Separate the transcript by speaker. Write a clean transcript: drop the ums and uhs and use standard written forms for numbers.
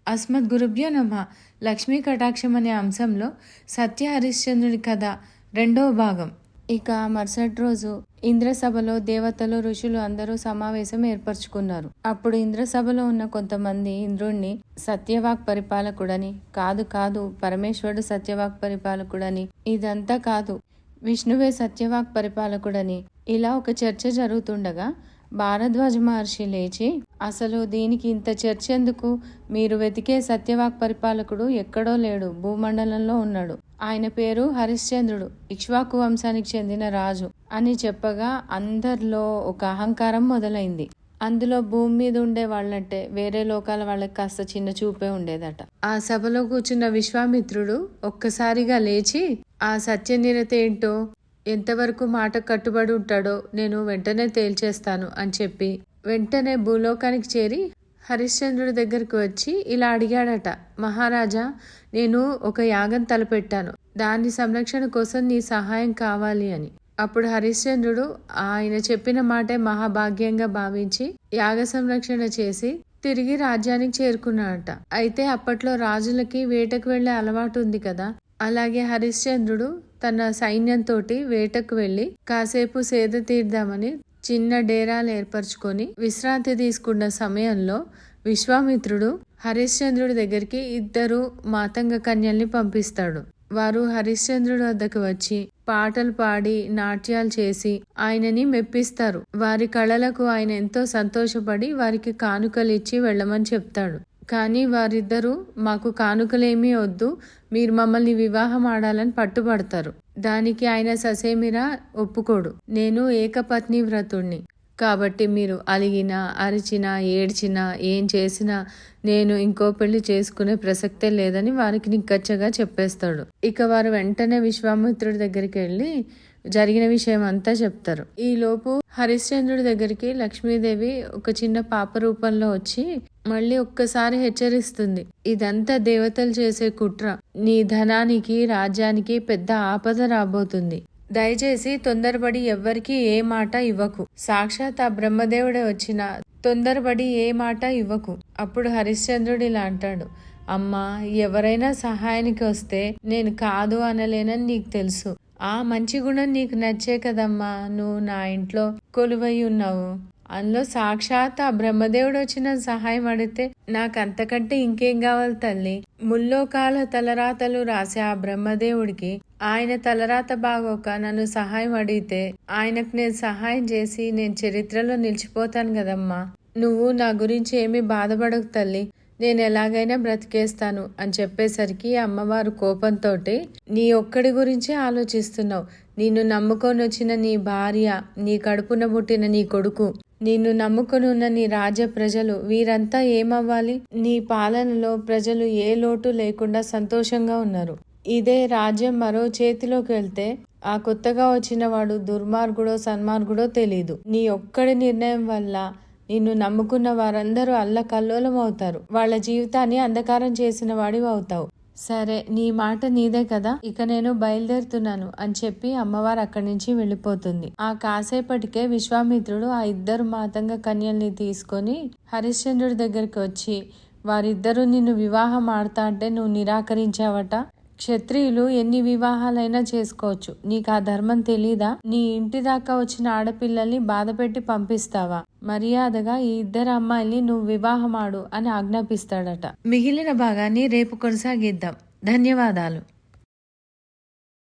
Speaker 1: అస్మద్ గురుభ్యో నమః. లక్ష్మీ కటాక్షం అనే అంశంలో సత్య హరిశ్చంద్రుడి కథ 2వ భాగం. ఇక మరుసటి రోజు ఇంద్రసభలో దేవతలు ఋషులు అందరూ సమావేశం ఏర్పరచుకున్నారు. అప్పుడు ఇంద్రసభలో ఉన్న కొంతమంది ఇంద్రుణ్ణి సత్యవాక్ పరిపాలకుడని, కాదు పరమేశ్వరుడు సత్యవాక్ పరిపాలకుడని, ఇదంతా కాదు విష్ణువే సత్యవాక్ పరిపాలకుడని ఇలా ఒక చర్చ జరుగుతుండగా భారద్వాజ మహర్షి లేచి, అసలు దీనికి ఇంత చర్చ ఎందుకు? మీరు వెతికే సత్యవాక్ పరిపాలకుడు ఎక్కడో లేడు, భూమండలంలో ఉన్నాడు. ఆయన పేరు హరిశ్చంద్రుడు, ఇక్ష్వాకు వంశానికి చెందిన రాజు అని చెప్పగా అందరిలో ఒక అహంకారం మొదలైంది. అందులో భూమి మీద ఉండే వాళ్ళంటే వేరే లోకాల వాళ్ళకి కాస్త చిన్న చూపే ఉండేదట. ఆ సభలో కూర్చున్న విశ్వామిత్రుడు ఒక్కసారిగా లేచి, ఆ సత్యనిరత ఏంటో, ఎంతవరకు మాట కట్టుబడి ఉంటాడో నేను వెంటనే తేల్చేస్తాను అని చెప్పి వెంటనే భూలోకానికి చేరి హరిశ్చంద్రుడి దగ్గరికి వచ్చి ఇలా అడిగాడట, మహారాజా, నేను ఒక యాగం తలపెట్టాను, దాని సంరక్షణ కోసం నీ సహాయం కావాలి అని. అప్పుడు హరిశ్చంద్రుడు ఆయన చెప్పిన మాటే మహాభాగ్యంగా భావించి యాగ సంరక్షణ చేసి తిరిగి రాజ్యానికి చేరుకున్నాడట. అయితే అప్పట్లో రాజులకి వేటకు వెళ్లే అలవాటు ఉంది కదా, అలాగే హరిశ్చంద్రుడు తన సైన్యంతో వేటకు వెళ్లి కాసేపు సేద తీర్దామని చిన్న డేరాలు ఏర్పరచుకొని విశ్రాంతి తీసుకున్న సమయంలో విశ్వామిత్రుడు హరిశ్చంద్రుడి దగ్గరికి 2 మాతంగ కన్యల్ని పంపిస్తాడు. వారు హరిశ్చంద్రుడి వద్దకు వచ్చి పాటలు పాడి నాట్యాలు చేసి ఆయనని మెప్పిస్తారు. వారి కళలకు ఆయన ఎంతో సంతోషపడి వారికి కానుకలిచ్చి వెళ్ళమని చెప్తాడు. కానీ వారిద్దరూ మాకు కానుకలేమీ వద్దు, మీరు మమ్మల్ని వివాహం ఆడాలని పట్టుబడతారు. దానికి ఆయన ససేమిరా ఒప్పుకోడు. నేను ఏకపత్ని వ్రతుణ్ణి కాబట్టి మీరు అలిగినా అరిచినా ఏడ్చినా ఏం చేసినా నేను ఇంకో పెళ్లి చేసుకునే ప్రసక్తే లేదని వారికి నిక్కచ్చగా చెప్పేస్తాడు. ఇక వారు వెంటనే విశ్వామిత్రుడి దగ్గరికి వెళ్ళి జరిగిన విషయం అంతా చెప్తారు. ఈలోపు హరిశ్చంద్రుడి దగ్గరికి లక్ష్మీదేవి ఒక చిన్న పాప రూపంలో వచ్చి మళ్ళీ ఒక్కసారి హెచ్చరిస్తుంది, ఇదంతా దేవతలు చేసే కుట్ర, నీ ధనానికి రాజ్యానికి పెద్ద ఆపద రాబోతుంది. దయచేసి తొందరపడి ఎవ్వరికి ఏ మాట ఇవ్వకు. సాక్షాత్ ఆ బ్రహ్మదేవుడే వచ్చినా తొందరపడి ఏ మాట ఇవ్వకు. అప్పుడు హరిశ్చంద్రుడు ఇలా అంటాడు, అమ్మా, ఎవరైనా సహాయానికి వస్తే నేను కాదు అనలేనని నీకు తెలుసు. ఆ మంచి గుణం నీకు నచ్చే కదమ్మా నువ్వు నా ఇంట్లో కొలువై ఉన్నావు. అందులో సాక్షాత్ ఆ బ్రహ్మదేవుడు వచ్చిన సహాయం అడిగితే నాకు అంతకంటే ఇంకేం కావాలి తల్లి? ముల్లోకాల తలరాతలు రాసే ఆ బ్రహ్మదేవుడికి ఆయన తలరాత బాగోక నన్ను సహాయం అడిగితే ఆయనకు నేను సహాయం చేసి నేను చరిత్రలో నిలిచిపోతాను కదమ్మా. నువ్వు నా గురించి ఏమీ బాధపడకు తల్లి, నేను ఎలాగైనా బ్రతికేస్తాను అని చెప్పేసరికి అమ్మవారు కోపంతో, నీ ఒక్కడి గురించి ఆలోచిస్తున్నావు, నిన్ను నమ్ముకొని వచ్చిన నీ భార్య, నీ కడుపున పుట్టిన నీ కొడుకు, నిన్ను నమ్ముకొని ఉన్న నీ రాజ్య ప్రజలు, వీరంతా ఏమవ్వాలి? నీ పాలనలో ప్రజలు ఏ లోటు లేకుండా సంతోషంగా ఉన్నారు. ఇదే రాజ్యం మరో చేతిలోకి వెళ్తే ఆ కొత్తగా వచ్చిన వాడు దుర్మార్గుడో సన్మార్గుడో తెలీదు. నీ ఒక్కడి నిర్ణయం వల్ల నిన్ను నమ్ముకున్న వారందరూ అల్లకల్లోలం అవుతారు. వాళ్ళ జీవితాన్ని అంధకారం చేసిన వాడివి అవుతావు. సరే, నీ మాట నీదే కదా, ఇక నేను బయలుదేరుతున్నాను అని చెప్పి అమ్మవారు అక్కడి నుంచి వెళ్ళిపోతుంది. ఆ కాసేపటికే విశ్వామిత్రుడు ఆ 2 మాతంగ కన్యల్ని తీసుకొని హరిశ్చంద్రుడి దగ్గరికి వచ్చి, వారిద్దరూ నిన్ను వివాహం ఆడతా అంటే నువ్వు నిరాకరించావట. క్షత్రియులు ఎన్ని వివాహాలైనా చేసుకోవచ్చు, నీకు ఆ ధర్మం తెలీదా? నీ ఇంటి దాకా వచ్చిన ఆడపిల్లల్ని బాధపెట్టి పంపిస్తావా? మర్యాదగా ఈ 2 అమ్మాయిల్ని నువ్వు వివాహమాడు అని ఆజ్ఞాపిస్తాడట. మిగిలిన భాగాన్ని రేపు కొనసాగిద్దాం. ధన్యవాదాలు.